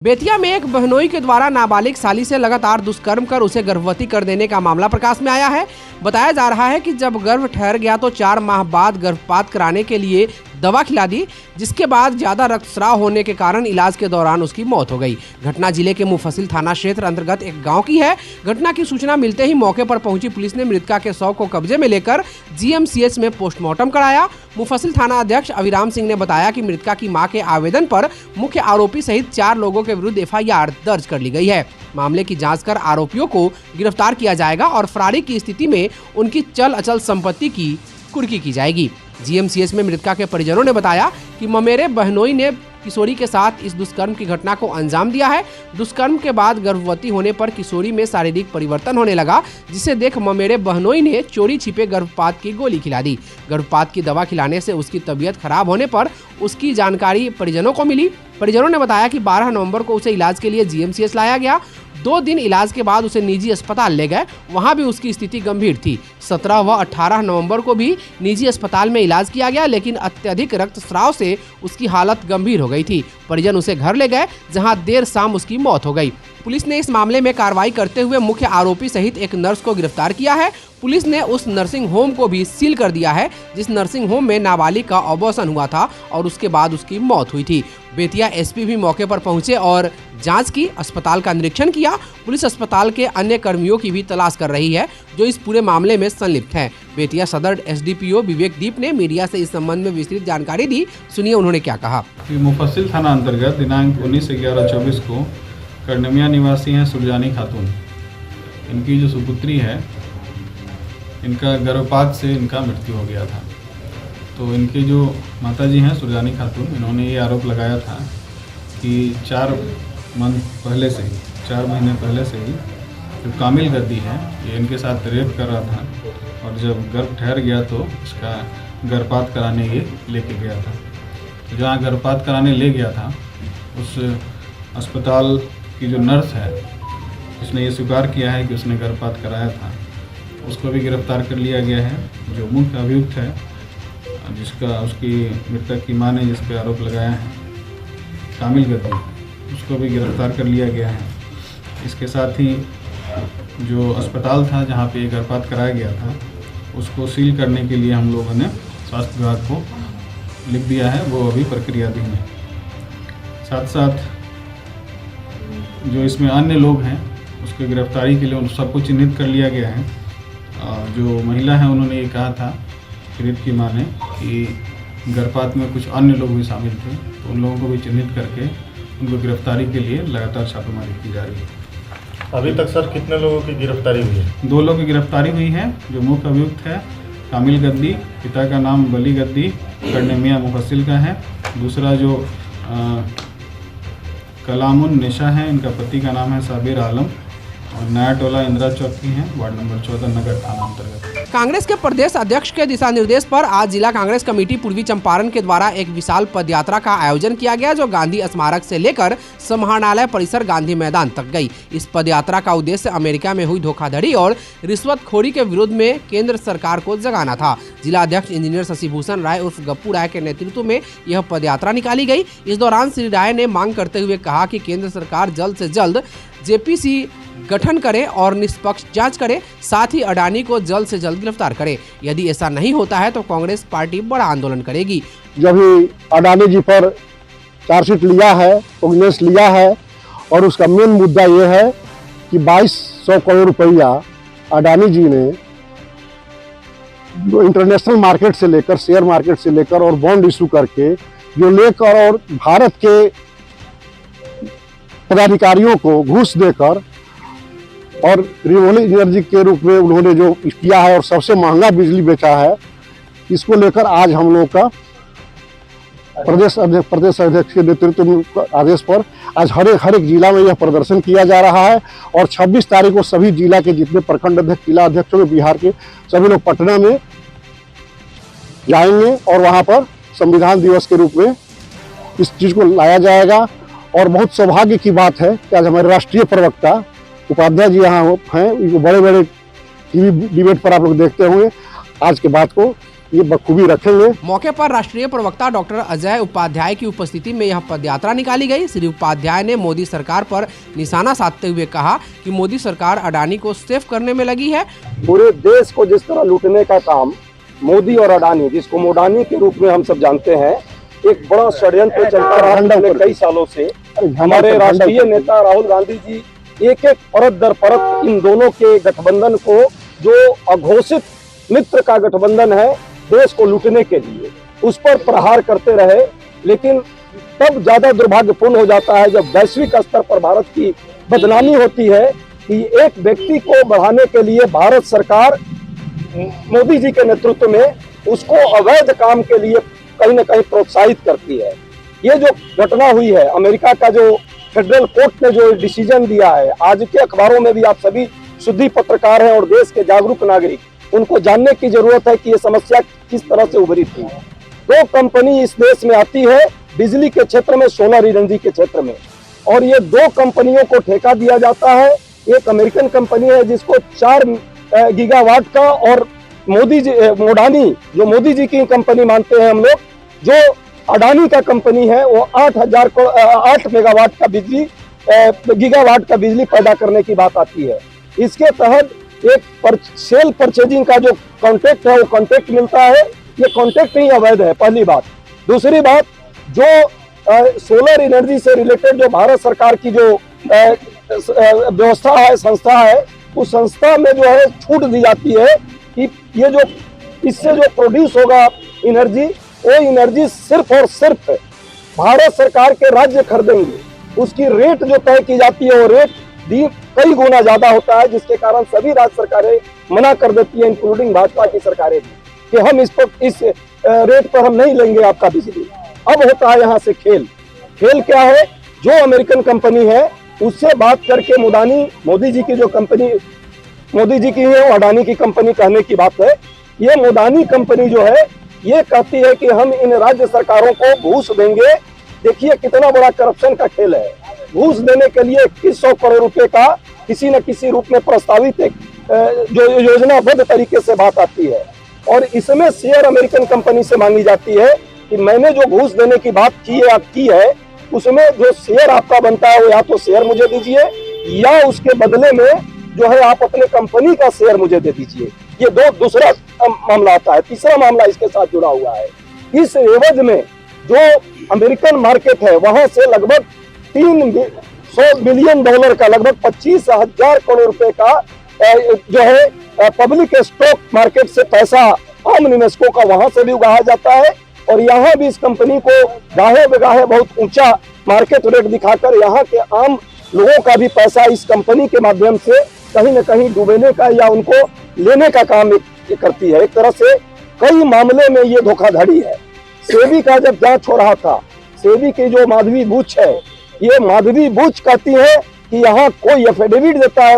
बेतिया में एक बहनोई के द्वारा नाबालिग साली से लगातार दुष्कर्म कर उसे गर्भवती कर देने का मामला प्रकाश में आया है। बताया जा रहा है कि जब गर्भ ठहर गया तो 4 माह बाद गर्भपात कराने के लिए दवा खिला दी, जिसके बाद ज्यादा रक्तस्राव होने के कारण इलाज के दौरान उसकी मौत हो गई। घटना जिले के मुफस्सिल थाना क्षेत्र अंतर्गत एक गांव की है। घटना की सूचना मिलते ही मौके पर पहुंची पुलिस ने मृतका के शव को कब्जे में लेकर जीएमसीएच में पोस्टमार्टम कराया। मुफस्सिल थाना अध्यक्ष अभिराम सिंह ने बताया कि मृतका की मां के आवेदन पर मुख्य आरोपी सहित 4 लोगों के विरुद्ध एफआईआर दर्ज कर ली गई है। मामले की जांच कर आरोपियों को गिरफ्तार किया जाएगा और फरारी की स्थिति में उनकी चल अचल संपत्ति की कुर्की की जाएगी। जीएमसीएच में मृतका के परिजनों ने बताया कि ममेरे बहनोई ने किशोरी के साथ इस दुष्कर्म की घटना को अंजाम दिया है। दुष्कर्म के बाद गर्भवती होने पर किशोरी में शारीरिक परिवर्तन होने लगा, जिसे देख ममेरे बहनोई ने चोरी छिपे गर्भपात की गोली खिला दी। गर्भपात की दवा खिलाने से उसकी तबीयत खराब होने पर उसकी जानकारी परिजनों को मिली। परिजनों ने बताया कि 12 नवंबर को उसे इलाज के लिए जीएमसीएच लाया गया। 2 दिन इलाज के बाद उसे निजी अस्पताल ले गए, वहां भी उसकी स्थिति गंभीर थी। 17 व 18 नवंबर को भी निजी अस्पताल में इलाज किया गया, लेकिन अत्यधिक रक्तस्राव से उसकी हालत गंभीर हो गई थी। परिजन उसे घर ले गए, जहां देर शाम उसकी मौत हो गई। पुलिस ने इस मामले में कार्रवाई करते हुए मुख्य आरोपी सहित एक नर्स को गिरफ्तार किया है। पुलिस ने उस नर्सिंग होम को भी सील कर दिया है जिस नर्सिंग होम में नाबालिग का अबॉर्शन हुआ था और उसके बाद उसकी मौत हुई थी। बेतिया एसपी भी मौके पर पहुंचे और जांच की, अस्पताल का निरीक्षण किया। पुलिस अस्पताल के अन्य कर्मियों की भी तलाश कर रही है जो इस पूरे मामले में संलिप्त हैं। बेतिया सदर एसडीपीओ विवेक दीप ने मीडिया से इस संबंध में विस्तृत जानकारी दी। सुनिए उन्होंने क्या कहा। मुफस्सिल थाना अंतर्गत दिनांक 19/11/24 को करनमिया निवासी हैं सुरजानी खातून। इनकी जो सुपुत्री है, इनका गर्भपात से इनका मृत्यु हो गया था। तो इनके जो माताजी हैं सुरजानी खातून, इन्होंने ये आरोप लगाया था कि 4 महीने पहले से ही जो कामिल गद्दी है ये इनके साथ रेप कर रहा था और जब गर्भ ठहर गया तो इसका गर्भपात कराने ये लेके गया था। तो जहाँ गर्भपात कराने ले गया था उस अस्पताल की जो नर्स है उसने ये स्वीकार किया है कि उसने गर्भपात कराया था। उसको भी गिरफ्तार कर लिया गया है। जो मुख्य अभियुक्त है जिसका उसकी मृतक की मां ने जिस पे आरोप लगाया है कामिल गद्दी, उसको भी गिरफ्तार कर लिया गया है। इसके साथ ही जो अस्पताल था जहाँ पे गर्भपात कराया गया था उसको सील करने के लिए हम लोगों ने स्वास्थ्य विभाग को लिख दिया है, वो अभी प्रक्रियाधीन है। साथ साथ जो इसमें अन्य लोग हैं उसकी गिरफ्तारी के लिए उन सबको चिन्हित कर लिया गया है। जो महिला है उन्होंने ये कहा था पीड़ित की मां ने कि गर्भपात में कुछ अन्य लोग भी शामिल थे, तो उन लोगों को भी चिन्हित करके उनको गिरफ्तारी के लिए लगातार छापेमारी की जा रही है। अभी तक सर कितने लोगों की गिरफ्तारी हुई है? 2 लोगों की गिरफ्तारी हुई है। जो मुख्य अभियुक्त है कामिल गद्दी, पिता का नाम बली गद्दी करनमिया मुफस्सिल का है। दूसरा जो कलामुन निशा है, इनका पति का नाम है साबिर आलम और नया टोला इंदिरा चौक की है, वार्ड नंबर 14 नगर थाना अंतर्गत। कांग्रेस के प्रदेश अध्यक्ष के दिशा निर्देश पर आज जिला कांग्रेस कमेटी पूर्वी चंपारण के द्वारा एक विशाल पदयात्रा का आयोजन किया गया, जो गांधी स्मारक से लेकर समाहरणालय परिसर गांधी मैदान तक गई। इस पदयात्रा का उद्देश्य अमेरिका में हुई धोखाधड़ी और रिश्वतखोरी के विरोध में केंद्र सरकार को जगाना था। जिला अध्यक्ष इंजीनियर शशिभूषण राय उर्फ गप्पू राय के नेतृत्व में यह पदयात्रा निकाली गई। इस दौरान श्री राय ने मांग करते हुए कहा कि केंद्र सरकार जल्द से जल्द जेपीसी गठन करे और निष्पक्ष जांच करे, साथ ही अडानी को जल्द से जल्द गिरफ्तार करे। यदि ऐसा नहीं होता है तो कांग्रेस पार्टी बड़ा आंदोलन करेगी। जब अडानी जी पर चार्जशीट लिया है, ऑर्डिनेंस लिया है और उसका मेन मुद्दा ये है कि 2200 करोड़ रुपया अडानी जी ने इंटरनेशनल मार्केट से लेकर, शेयर मार्केट से लेकर और बॉन्ड इशू करके जो लेकर और भारत के पदाधिकारियों को घूस देकर और रिन्यूएबल एनर्जी के रूप में उन्होंने जो किया है और सबसे महंगा बिजली बेचा है, इसको लेकर आज हम लोग का प्रदेश अध्यक्ष के नेतृत्व में आदेश पर आज हर एक जिला में यह प्रदर्शन किया जा रहा है। और 26 तारीख को सभी जिला के जितने प्रखंड अध्यक्ष, जिला अध्यक्षों के बिहार के सभी लोग पटना में जाएंगे और वहाँ पर संविधान दिवस के रूप में इस चीज़ को लाया जाएगा। और बहुत सौभाग्य की बात है कि आज हमारे राष्ट्रीय प्रवक्ता उपाध्याय जी यहाँ हैं। बड़े टीवी डिबेट पर आप लोग देखते होंगे। आज के बात को ये बखूबी रखेंगे। मौके पर राष्ट्रीय प्रवक्ता डॉक्टर अजय उपाध्याय की उपस्थिति में यह पदयात्रा निकाली गई। श्री उपाध्याय ने मोदी सरकार पर निशाना साधते हुए कहा कि मोदी सरकार अडानी को सेफ करने में लगी है। पूरे देश को जिस तरह लूटने का काम मोदी और अडानी, जिसको मोडानी के रूप में हम सब जानते हैं, एक बड़ा षड्यंत्र चलता रहा पिछले कई सालों से। हमारे राष्ट्रीय नेता राहुल गांधी जी एक एक परत दर परत इन दोनों के गठबंधन को, जो अघोषित मित्र का गठबंधन है देश को लूटने के लिए, उस पर प्रहार करते रहे। लेकिन तब ज्यादा दुर्भाग्यपूर्ण हो जाता है जब वैश्विक स्तर पर भारत की बदनामी होती है कि एक व्यक्ति को बढ़ाने के लिए भारत सरकार मोदी जी के नेतृत्व में उसको अवैध काम के लिए कहीं न कहीं प्रोत्साहित करती है। ये जो घटना हुई है, अमेरिका का जो फेडरल कोर्ट ने जो डिसीजन दिया है, आज के अखबारों में भी आप सभी शुद्धि पत्रकार हैं और देश के जागरूक नागरिक, उनको जानने की जरूरत है कि ये समस्या किस तरह से उभरी थी। दो कंपनी इस देश में आती है बिजली के क्षेत्र में, सोलर एनर्जी के क्षेत्र में, और ये दो कंपनियों को ठेका दिया जाता है। एक अमेरिकन कंपनी है जिसको 4 गीगावाट का, और मोडानी जो मोदी जी की कंपनी मानते हैं हम लोग, जो अडानी का कंपनी है, वो 8 मेगावाट का बिजली गीगावाट का बिजली पैदा करने की बात आती है। इसके तहत एक सेल परचेजिंग का जो कॉन्ट्रैक्ट है वो कॉन्ट्रैक्ट मिलता है। ये कॉन्ट्रैक्ट ही अवैध है, पहली बात। दूसरी बात, जो सोलर एनर्जी से रिलेटेड जो भारत सरकार की जो व्यवस्था है, संस्था है, उस संस्था में जो है छूट दी जाती है कि ये जो इससे जो प्रोड्यूस होगा एनर्जी, वो एनर्जी सिर्फ और सिर्फ भारत सरकार के राज्य खरीदेंगे। उसकी रेट जो तय की जाती है वो रेट कई गुना ज्यादा होता है, जिसके कारण सभी राज्य सरकारें मना कर देती है, इंक्लूडिंग भाजपा की सरकारें भी, कि हम इस रेट पर हम नहीं लेंगे आपका बिजली। अब होता है यहाँ से खेल क्या है, जो अमेरिकन कंपनी है उससे बात करके मोदी जी की जो कंपनी मोदी जी की है वो अडानी की कंपनी कहने की बात है। ये मोडानी कंपनी जो है ये कहती है कि हम इन राज्य सरकारों को घूस देंगे। देखिए कितना बड़ा करप्शन का खेल है। घूस देने के लिए 2100 करोड़ रुपए का किसी न किसी रूप में प्रस्तावित एक जो योजनाबद्ध तरीके से बात आती है, और इसमें शेयर अमेरिकन कंपनी से मांगी जाती है कि मैंने जो घूस देने की बात की है उसमें जो शेयर आपका बनता है वो या तो शेयर मुझे दीजिए, या उसके बदले में जो है आप अपने कंपनी का शेयर मुझे दे दीजिए। ये दूसरा मामला आता है। तीसरा मामला इसके साथ जुड़ा हुआ है। इस एवज में जो अमेरिकन मार्केट है वहां से लगभग $300 बिलियन का, लगभग 25,000 करोड़ रुपए का जो है पब्लिक स्टॉक मार्केट से पैसा आम निवेशकों का वहां से भी उगाया जाता है, और यहाँ भी इस कंपनी को गाहे बेगाहे बहुत ऊंचा मार्केट रेट दिखाकर यहाँ के आम लोगों का भी पैसा इस कंपनी के माध्यम से कहीं न कहीं डूबने का या उनको लेने का काम करती है। एक तरह से कई मामले में ये धोखाधड़ी है। सेबी का जब जांच हो रहा था, सेबी की जो माधवी बुच है, ये माधवी बुच कहती है कि यहाँ कोई एफिडेविट देता है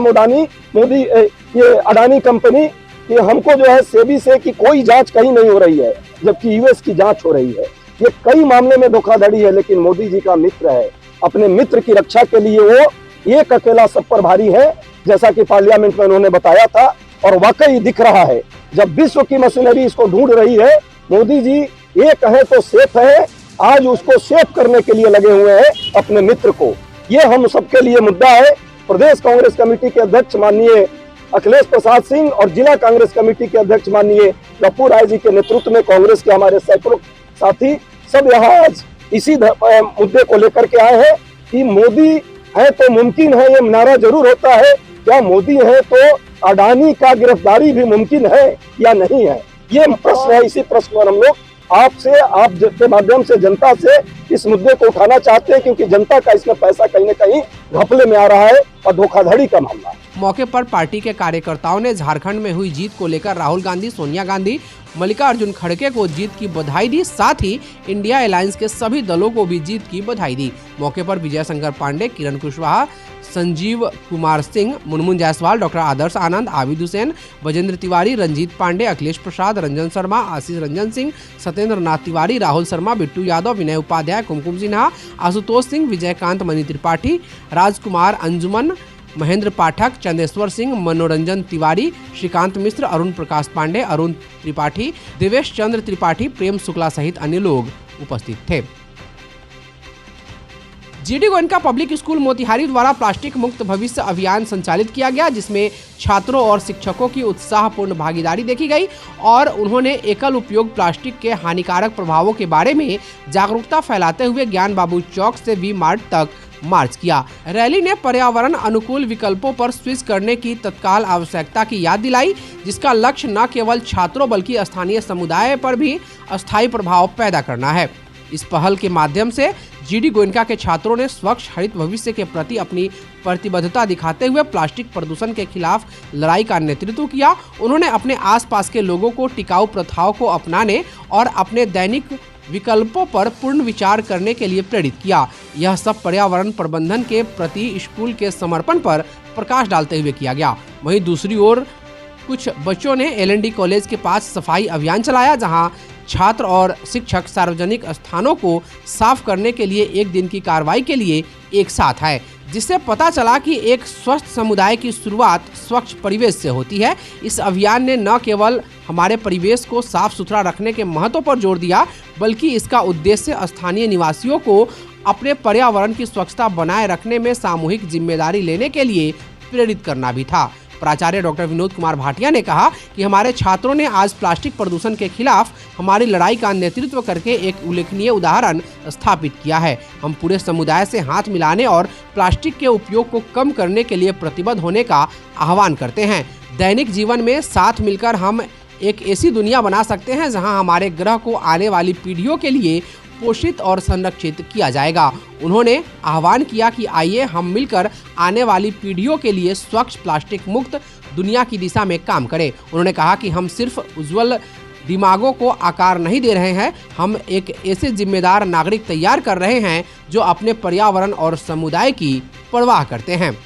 ये अडानी कंपनी कि हमको जो है सेबी से कि कोई जांच कहीं नहीं हो रही है, जबकि यूएस की जांच हो रही है। ये कई मामले में धोखाधड़ी है, लेकिन मोदी जी का मित्र है। अपने मित्र की रक्षा के लिए वो एक अकेला सब पर भारी है, जैसा कि पार्लियामेंट में उन्होंने बताया था, और वाकई दिख रहा है। जब विश्व की मशीनरी इसको ढूंढ रही है, मोदी जी ये कहे तो सेफ है, आज उसको सेफ करने के लिए लगे हुए हैं अपने मित्र को। ये हम सबके लिए मुद्दा है। प्रदेश कांग्रेस कमेटी के अध्यक्ष माननीय अखिलेश प्रसाद सिंह और जिला कांग्रेस कमेटी के अध्यक्ष माननीय पप्पू राय जी के नेतृत्व में कांग्रेस के हमारे सैकड़ों साथी सब यहाँ आज इसी मुद्दे को लेकर के आए हैं कि मोदी है तो मुमकिन है, ये नारा जरूर होता है, क्या मोदी है तो अडानी का गिरफ्तारी भी मुमकिन है या नहीं है? ये प्रश्न है। इसी प्रश्न पर हम लोग आपसे, आप के माध्यम से जनता से इस मुद्दे को उठाना चाहते हैं, क्योंकि जनता का इसमें पैसा कहीं न कहीं घपले में आ रहा है और धोखाधड़ी का मामला है। मौके पर पार्टी के कार्यकर्ताओं ने झारखंड में हुई जीत को लेकर राहुल गांधी, सोनिया गांधी, मल्लिकार्जुन खड़गे को जीत की बधाई दी। साथ ही इंडिया अलायंस के सभी दलों को भी जीत की बधाई दी। मौके पर विजय शंकर पांडे, किरण कुशवाहा, संजीव कुमार सिंह, मुनमुन जायसवाल, डॉक्टर आदर्श आनंद, आबिद हुसैन, बजेंद्र तिवारी, रंजीत पांडे, अखिलेश प्रसाद, रंजन शर्मा, आशीष रंजन सिंह, सत्येंद्र नाथ तिवारी, राहुल शर्मा, बिट्टू यादव, विनय उपाध्याय, कुमकुम सिन्हा, आशुतोष सिंह, विजयकांत, मणि त्रिपाठी, राजकुमार, अंजुमन, महेंद्र पाठक, चंदेश्वर सिंह, मनोरंजन तिवारी, श्रीकांत मिश्र, अरुण प्रकाश पांडे, अरुण त्रिपाठी, देवेश चंद्र त्रिपाठी, प्रेम शुक्ला सहित अन्य लोग उपस्थित थे। GD Goenka public school Motihari द्वारा प्लास्टिक मुक्त भविष्य अभियान संचालित किया गया, जिसमें छात्रों और शिक्षकों की उत्साहपूर्ण भागीदारी देखी गई और उन्होंने एकल उपयोग प्लास्टिक के हानिकारक प्रभावों के बारे में जागरूकता फैलाते हुए ज्ञान बाबू चौक से वी मार्ट तक मार्च किया। रैली ने पर्यावरण अनुकूल विकल्पों पर स्विच करने की तत्काल आवश्यकता की याद दिलाई, जिसका लक्ष्य न केवल छात्रों बल्कि स्थानीय समुदाय पर भी अस्थायी प्रभाव पैदा करना है। इस पहल के माध्यम से जीडी गोयनका के छात्रों ने स्वच्छ हरित भविष्य के प्रति अपनी प्रतिबद्धता दिखाते हुए प्लास्टिक प्रदूषण के खिलाफ लड़ाई का नेतृत्व किया। उन्होंने अपने आसपास के लोगों को टिकाऊ प्रथाओं को अपनाने और अपने दैनिक विकल्पों पर पूर्ण विचार करने के लिए प्रेरित किया। यह सब पर्यावरण प्रबंधन के प्रति स्कूल के समर्पण पर प्रकाश डालते हुए किया गया। वहीं दूसरी ओर कुछ बच्चों ने एलएनडी कॉलेज के पास सफाई अभियान चलाया, जहां छात्र और शिक्षक सार्वजनिक स्थानों को साफ करने के लिए एक दिन की कार्रवाई के लिए एक साथ आए, जिससे पता चला कि एक स्वस्थ समुदाय की शुरुआत स्वच्छ परिवेश से होती है। इस अभियान ने न केवल हमारे परिवेश को साफ सुथरा रखने के महत्व पर जोर दिया, बल्कि इसका उद्देश्य स्थानीय निवासियों को अपने पर्यावरण की स्वच्छता बनाए रखने में सामूहिक जिम्मेदारी लेने के लिए प्रेरित करना भी था। प्राचार्य डॉक्टर विनोद कुमार भाटिया ने कहा कि हमारे छात्रों ने आज प्लास्टिक प्रदूषण के खिलाफ हमारी लड़ाई का नेतृत्व करके एक उल्लेखनीय उदाहरण स्थापित किया है। हम पूरे समुदाय से हाथ मिलाने और प्लास्टिक के उपयोग को कम करने के लिए प्रतिबद्ध होने का आह्वान करते हैं। दैनिक जीवन में साथ मिलकर हम एक ऐसी दुनिया बना सकते हैं जहां हमारे ग्रह को आने वाली पीढ़ियों के लिए पोषित और संरक्षित किया जाएगा। उन्होंने आह्वान किया कि आइए हम मिलकर आने वाली पीढ़ियों के लिए स्वच्छ प्लास्टिक मुक्त दुनिया की दिशा में काम करें। उन्होंने कहा कि हम सिर्फ उज्जवल दिमागों को आकार नहीं दे रहे हैं, हम एक ऐसे जिम्मेदार नागरिक तैयार कर रहे हैं जो अपने पर्यावरण और समुदाय की परवाह करते हैं।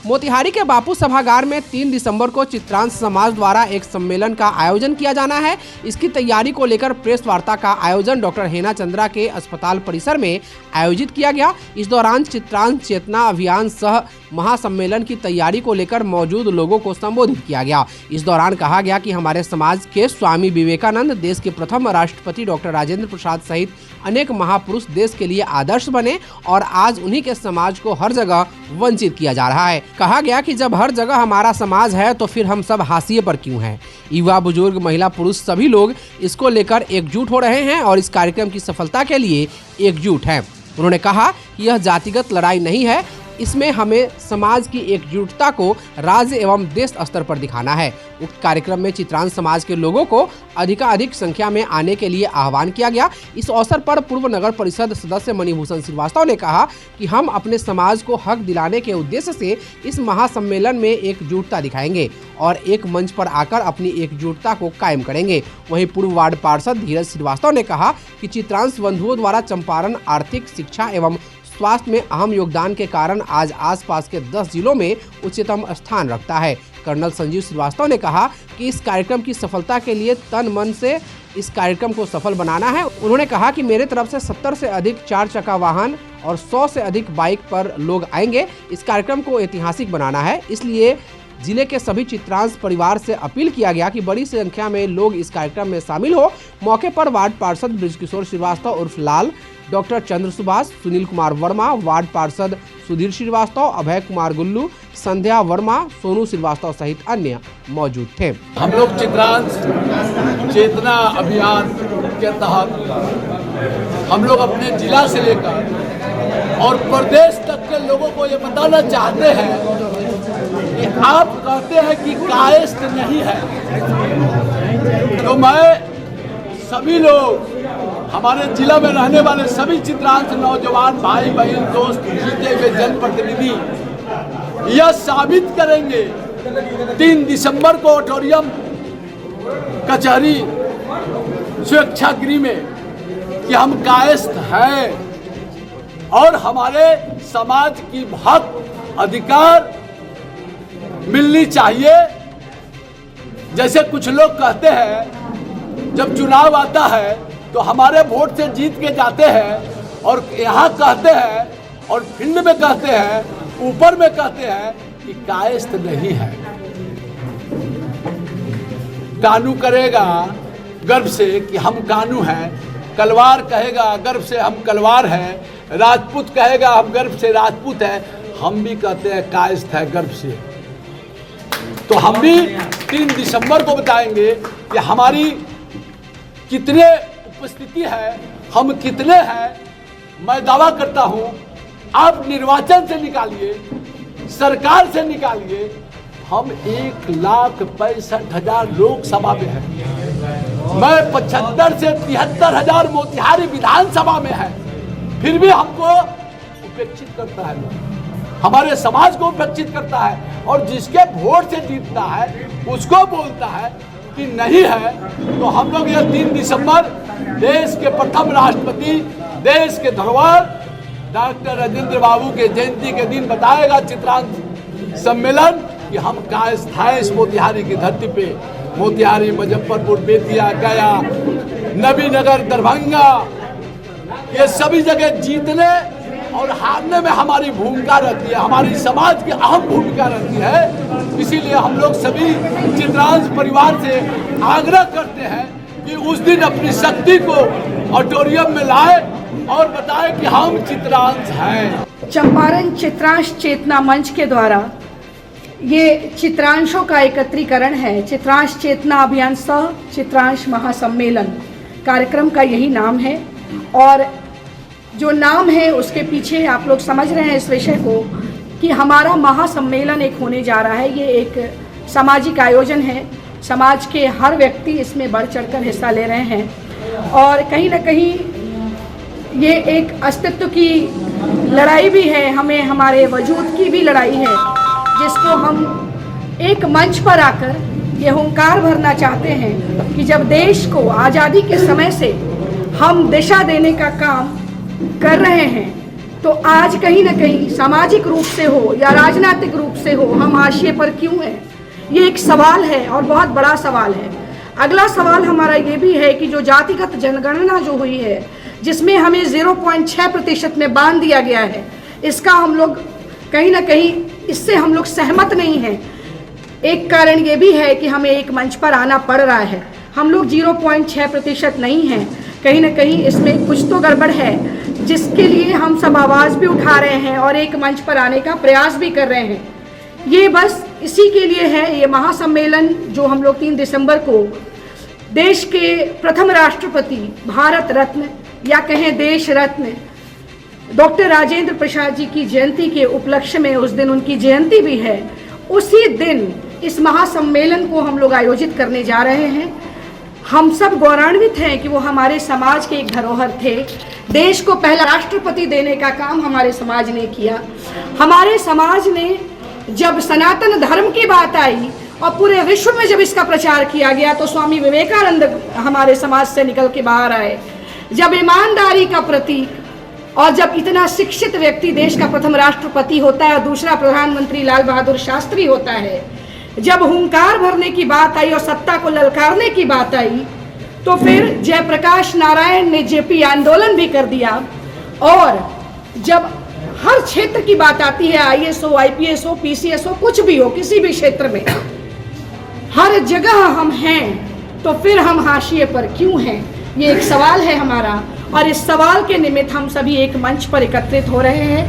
मोतिहारी के बापू सभागार में 3 दिसंबर को चित्रांश समाज द्वारा एक सम्मेलन का आयोजन किया जाना है। इसकी तैयारी को लेकर प्रेस वार्ता का आयोजन डॉक्टर हेना चंद्रा के अस्पताल परिसर में आयोजित किया गया। इस दौरान चित्रांश चेतना अभियान सह महासम्मेलन की तैयारी को लेकर मौजूद लोगों को संबोधित किया गया। इस दौरान कहा गया कि हमारे समाज के स्वामी विवेकानंद, देश के प्रथम राष्ट्रपति डॉक्टर राजेंद्र प्रसाद सहित अनेक महापुरुष देश के लिए आदर्श बने और आज उन्हीं के समाज को हर जगह वंचित किया जा रहा है। कहा गया कि जब हर जगह हमारा समाज है तो फिर हम सब हाशिए पर क्यों हैं। युवा, बुजुर्ग, महिला, पुरुष सभी लोग इसको लेकर एकजुट हो रहे हैं और इस कार्यक्रम की सफलता के लिए एकजुट हैं। उन्होंने कहा कि यह जातिगत लड़ाई नहीं है, इसमें हमें समाज की एकजुटता को राज्य एवं देश स्तर पर दिखाना है। उक्त कार्यक्रम में चित्रांश समाज के लोगों को अधिकाधिक संख्या में आने के लिए आह्वान किया गया। इस अवसर पर पूर्व नगर परिषद सदस्य मणिभूषण श्रीवास्तव ने कहा कि हम अपने समाज को हक दिलाने के उद्देश्य से इस महासम्मेलन में एकजुटता दिखाएंगे और एक मंच पर आकर अपनी एकजुटता को कायम करेंगे। वहीं पूर्व वार्ड पार्षद धीरज श्रीवास्तव ने कहा कि चित्रांश बंधुओं द्वारा चंपारण आर्थिक, शिक्षा एवं स्वास्थ्य में अहम योगदान के कारण आज आसपास के 10 जिलों में उच्चतम स्थान रखता है। कर्नल संजीव श्रीवास्तव ने कहा कि इस कार्यक्रम की सफलता के लिए तन मन से इस कार्यक्रम को सफल बनाना है। उन्होंने कहा कि मेरे तरफ से 70 से अधिक 4 चक्का वाहन और 100 से अधिक बाइक पर लोग आएंगे। इस कार्यक्रम को ऐतिहासिक बनाना है, इसलिए जिले के सभी चित्रांश परिवार से अपील किया गया कि बड़ी संख्या में लोग इस कार्यक्रम में शामिल हो। मौके पर वार्ड पार्षद बृजकिशोर श्रीवास्तव उर्फ लाल, डॉक्टर चंद्र सुभाष, सुनील कुमार वर्मा, वार्ड पार्षद सुधीर श्रीवास्तव, अभय कुमार गुल्लू, संध्या वर्मा, सोनू श्रीवास्तव सहित अन्य मौजूद थे। हम लोग चित्रांश चेतना अभियान के तहत हम लोग अपने जिला से लेकर और प्रदेश तक के लोगों को ये बताना चाहते हैं कि आप कहते हैं कि कायस्थ नहीं है, तो मैं सभी लोग हमारे जिला में रहने वाले सभी चित्रांश नौजवान भाई बहन दोस्त जीते हुए जनप्रतिनिधि यह साबित करेंगे 3 दिसंबर को ऑडिटोरियम कचहरी स्वेच्छागृह में कि हम कायस्थ हैं और हमारे समाज की हक अधिकार मिलनी चाहिए। जैसे कुछ लोग कहते हैं जब चुनाव आता है तो हमारे वोट से जीत के जाते हैं और यहाँ कहते हैं और फील्ड में कहते हैं ऊपर में कहते हैं कि कायस्थ नहीं है। कानू करेगा गर्व से कि हम कानू हैं, कलवार कहेगा गर्व से हम कलवार हैं, राजपूत कहेगा हम गर्व से राजपूत हैं, हम भी कहते हैं कायस्थ है गर्व से। तो हम भी 3 दिसंबर को बताएंगे कि हमारी कितने उपस्थिति है, हम कितने हैं। मैं दावा करता हूं, आप निर्वाचन से निकालिए, सरकार से निकालिए, हम 1,65,000 लोकसभा में हैं। मैं 75 से 73,000 मोतिहारी विधानसभा में है, फिर भी हमको उपेक्षित करता है, हमारे समाज को उपेक्षित करता है। और जिसके वोट से जीतता है उसको बोलता है कि नहीं है। तो हम लोग ये 3 दिसंबर देश के प्रथम राष्ट्रपति, देश के धरोहर डॉक्टर राजेंद्र बाबू के जयंती के दिन बताएगा चित्रांश सम्मेलन कि हम कायस्थ हैं इस मोतिहारी की धरती पे। मोतिहारी, मुजफ्फरपुर, बेतिया, गया, नबीनगर, दरभंगा, ये सभी जगह जीतने और हारने में हमारी भूमिका रहती है, हमारी समाज की अहम भूमिका रहती है। इसीलिए हम लोग सभी चित्रांश परिवार से आग्रह करते हैं कि उस दिन अपनी शक्ति को ऑडिटोरियम में लाए और बताएं कि हम चित्रांश हैं। चंपारण चित्रांश चेतना मंच के द्वारा ये चित्रांशों का एकत्रीकरण है। चित्रांश चेतना अभियान सह चित्रांश महासम्मेलन कार्यक्रम का यही नाम है। और जो नाम है उसके पीछे आप लोग समझ रहे हैं इस विषय को कि हमारा महासम्मेलन एक होने जा रहा है। ये एक सामाजिक आयोजन है, समाज के हर व्यक्ति इसमें बढ़ चढ़कर हिस्सा ले रहे हैं। और कहीं ना कहीं ये एक अस्तित्व की लड़ाई भी है, हमें हमारे वजूद की भी लड़ाई है, जिसको हम एक मंच पर आकर ये हुंकार भरना चाहते हैं कि जब देश को आज़ादी के समय से हम दिशा देने का काम कर रहे हैं, तो आज कहीं ना कहीं सामाजिक रूप से हो या राजनीतिक रूप से हो हम हाशिए पर क्यों हैं। ये एक सवाल है और बहुत बड़ा सवाल है। अगला सवाल हमारा ये भी है कि जो जातिगत जनगणना जो हुई है, जिसमें हमें 0.6% में बांध दिया गया है, इसका हम लोग कहीं ना कहीं इससे हम लोग सहमत नहीं हैं। एक कारण ये भी है कि हमें एक मंच पर आना पड़ रहा है। हम लोग 0.6% नहीं हैं, कहीं ना कहीं इसमें कुछ तो गड़बड़ है, जिसके लिए हम सब आवाज़ भी उठा रहे हैं और एक मंच पर आने का प्रयास भी कर रहे हैं। ये बस इसी के लिए है ये महासम्मेलन जो हम लोग 3 दिसंबर को देश के प्रथम राष्ट्रपति, भारत रत्न या कहें देश रत्न डॉक्टर राजेंद्र प्रसाद जी की जयंती के उपलक्ष्य में, उस दिन उनकी जयंती भी है, उसी दिन इस महासम्मेलन को हम लोग आयोजित करने जा रहे हैं। हम सब गौरवान्वित हैं कि वो हमारे समाज के एक धरोहर थे। देश को पहला राष्ट्रपति देने का काम हमारे समाज ने किया। हमारे समाज ने जब सनातन धर्म की बात आई और पूरे विश्व में जब इसका प्रचार किया गया, तो स्वामी विवेकानंद हमारे समाज से निकल के बाहर आए। जब ईमानदारी का प्रतीक और जब इतना शिक्षित व्यक्ति देश का प्रथम राष्ट्रपति होता है और दूसरा प्रधानमंत्री लाल बहादुर शास्त्री होता है, जब हुंकार भरने की बात आई और सत्ता को ललकारने की बात आई, तो फिर जयप्रकाश नारायण ने जेपी आंदोलन भी कर दिया। और जब हर क्षेत्र की बात आती है, IAS हो, IPS हो, PCS हो, कुछ भी हो, किसी भी क्षेत्र में हर जगह हम हैं, तो फिर हम हाशिए पर क्यों हैं, ये एक सवाल है हमारा। और इस सवाल के निमित्त हम सभी एक मंच पर एकत्रित हो रहे हैं।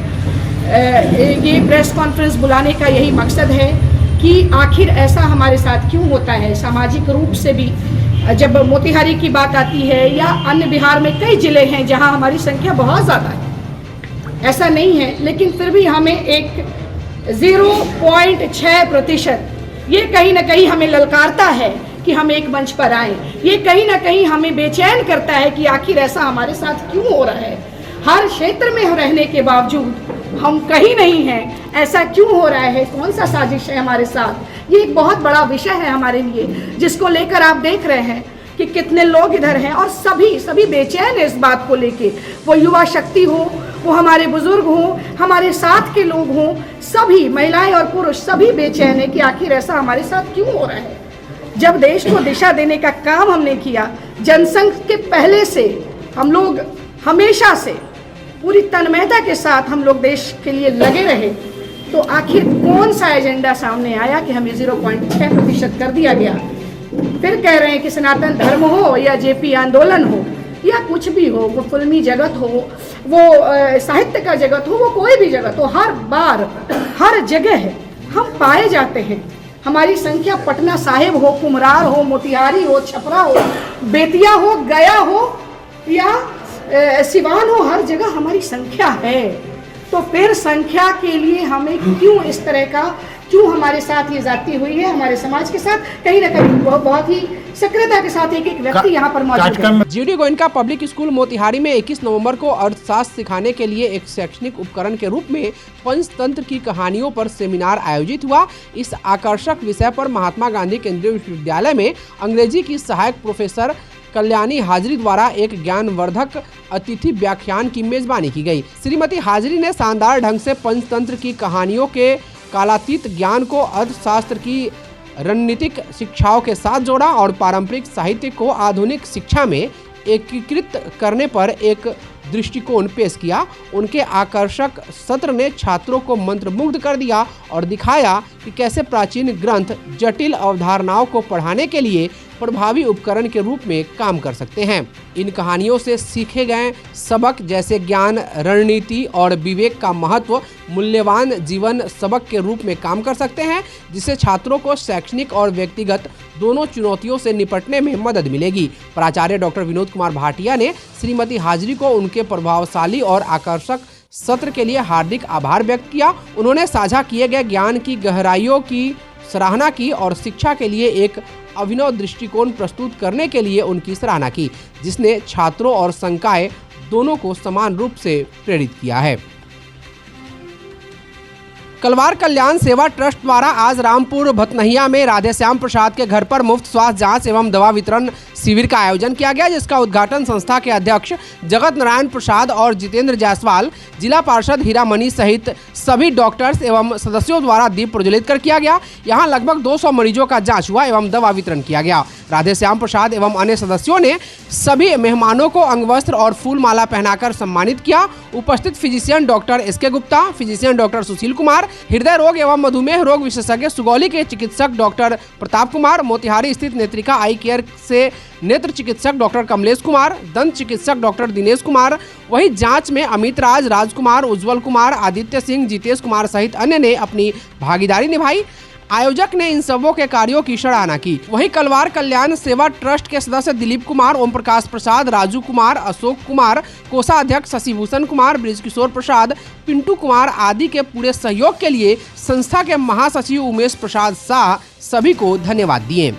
ये प्रेस कॉन्फ्रेंस बुलाने का यही मकसद है कि आखिर ऐसा हमारे साथ क्यों होता है। सामाजिक रूप से भी जब मोतिहारी की बात आती है या अन्य बिहार में कई जिले हैं जहां हमारी संख्या बहुत ज़्यादा है, ऐसा नहीं है, लेकिन फिर भी हमें एक 0.6% ये कहीं ना कहीं हमें ललकारता है कि हम एक मंच पर आए। ये कहीं ना कहीं हमें बेचैन करता है कि आखिर ऐसा हमारे साथ क्यों हो रहा है। हर क्षेत्र में रहने के बावजूद हम कहीं नहीं हैं, ऐसा क्यों हो रहा है, कौन सा साजिश है हमारे साथ। ये एक बहुत बड़ा विषय है हमारे लिए, जिसको लेकर आप देख रहे हैं कि कितने लोग इधर हैं और सभी बेचैन है इस बात को लेके। वो युवा शक्ति हो, वो हमारे बुजुर्ग हों, हमारे साथ के लोग हों, सभी महिलाएं और पुरुष सभी बेचैन है कि आखिर ऐसा हमारे साथ क्यों हो रहा है। जब देश को दिशा देने का काम हमने किया, जनसंघ के पहले से हम लोग हमेशा से पूरी तन्मयता के साथ हम लोग देश के लिए लगे रहे, तो आखिर कौन सा एजेंडा सामने आया कि हमें 0.6% कर दिया गया। फिर कह रहे हैं कि सनातन धर्म हो या जेपी आंदोलन हो या कुछ भी हो, वो फिल्मी जगत हो, वो साहित्य का जगत हो, वो कोई भी जगत हो, हर बार हर जगह हम पाए जाते हैं। हमारी संख्या पटना साहिब हो, कुम्हरार हो, मोतिहारी हो, छपरा हो, बेतिया हो, गया हो या सिवान हो, हर जगह हमारी संख्या है। तो फिर संख्या के लिए हमें क्यों इस तरह का, क्यों हमारे साथ ये जाती हुई है, हमारे समाज के साथ कहीं ना कहीं बहुत ही सक्रियता के साथ एक एक व्यक्ति यहाँ पर मौजूद है। GD Goenka public school Motihari में 21 नवंबर को अर्थशास्त्र सिखाने के लिए एक शैक्षणिक उपकरण के रूप में पंचतंत्र की कहानियों पर सेमिनार आयोजित हुआ। इस आकर्षक विषय पर महात्मा गांधी केंद्रीय विश्वविद्यालय में अंग्रेजी की सहायक प्रोफेसर कल्याणी हाजरी द्वारा एक ज्ञानवर्धक अतिथि व्याख्यान की मेजबानी की गई। श्रीमती हाजरी ने शानदार ढंग से पंचतंत्र की कहानियों के कालातीत ज्ञान को अर्थशास्त्र की रणनीतिक शिक्षाओं के साथ जोड़ा और पारंपरिक साहित्य को आधुनिक शिक्षा में एकीकृत करने पर एक दृष्टिकोण पेश किया। उनके आकर्षक सत्र ने छात्रों को मंत्रमुग्ध कर दिया और दिखाया कि कैसे प्राचीन ग्रंथ जटिल अवधारणाओं को पढ़ाने के लिए प्रभावी उपकरण के रूप में काम कर सकते हैं। इन कहानियों से सीखे गए सबक जैसे ज्ञान, रणनीति और विवेक का महत्व मूल्यवान जीवन सबक के रूप में काम कर सकते हैं, जिससे छात्रों को शैक्षणिक और व्यक्तिगत दोनों चुनौतियों से निपटने में मदद मिलेगी। प्राचार्य डॉक्टर विनोद कुमार भाटिया ने श्रीमती हाजरी को उनके प्रभावशाली और आकर्षक सत्र के लिए हार्दिक आभार व्यक्त किया। उन्होंने साझा किए गए ज्ञान की गहराइयों की सराहना की और शिक्षा के लिए एक अभिनव दृष्टिकोण प्रस्तुत करने के लिए उनकी सराहना की, जिसने छात्रों और संकाय दोनों को समान रूप से प्रेरित किया है। कलवार कल्याण सेवा ट्रस्ट द्वारा आज रामपुर भतनहिया में राधे श्याम प्रसाद के घर पर मुफ्त स्वास्थ्य जांच एवं दवा वितरण शिविर का आयोजन किया गया, जिसका उद्घाटन संस्था के अध्यक्ष जगत नारायण प्रसाद और जितेंद्र जायसवाल, जिला पार्षद हीरामणि सहित सभी डॉक्टर्स एवं सदस्यों द्वारा दीप प्रज्वलित कर किया गया। यहाँ लगभग 200 मरीजों का जांच हुआ एवं दवा वितरण किया गया। राधे श्याम प्रसाद एवं अन्य सदस्यों ने सभी मेहमानों को अंगवस्त्र और फूल माला पहनाकर सम्मानित किया। उपस्थित physician doctor SK Gupta, physician doctor Sushil Kumar, हृदय रोग एवं मधुमेह रोग विशेषज्ञ सुगौली के चिकित्सक डॉक्टर प्रताप कुमार, मोतिहारी स्थित नेत्रिका आई केयर से नेत्र चिकित्सक डॉक्टर कमलेश कुमार, दंत चिकित्सक डॉक्टर दिनेश कुमार, वही जांच में अमित राज, राजकुमार, उज्जवल कुमार, आदित्य सिंह, जितेश कुमार सहित अन्य ने अपनी भागीदारी निभाई। आयोजक ने इन सबों के कार्यों की सराहना की। वहीं कलवार कल्याण सेवा ट्रस्ट के सदस्य दिलीप कुमार, ओम प्रकाश प्रसाद, राजू कुमार, अशोक कुमार, कोषाध्यक्ष शशिभूषण कुमार, ब्रिजकिशोर प्रसाद, पिंटू कुमार आदि के पूरे सहयोग के लिए संस्था के महासचिव उमेश प्रसाद शाह सभी को धन्यवाद दिए।